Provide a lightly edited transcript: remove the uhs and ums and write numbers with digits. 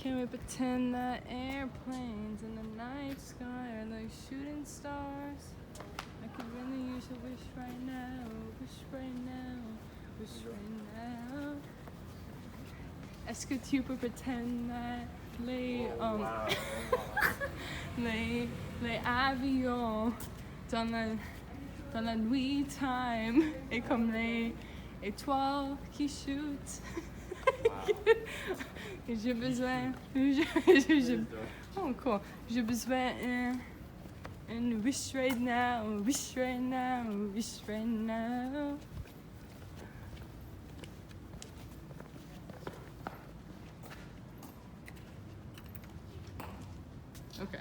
Can we pretend that airplanes in the night sky are like shooting stars? I could really use a wish right now, wish right now, wish right now. Est-ce que tu peux pretend that les avions dans la nuit time et comme les étoiles qui shootent? J'ai besoin. Oh, cool. J'ai besoin and wish right now, wish right now, wish right now. Okay.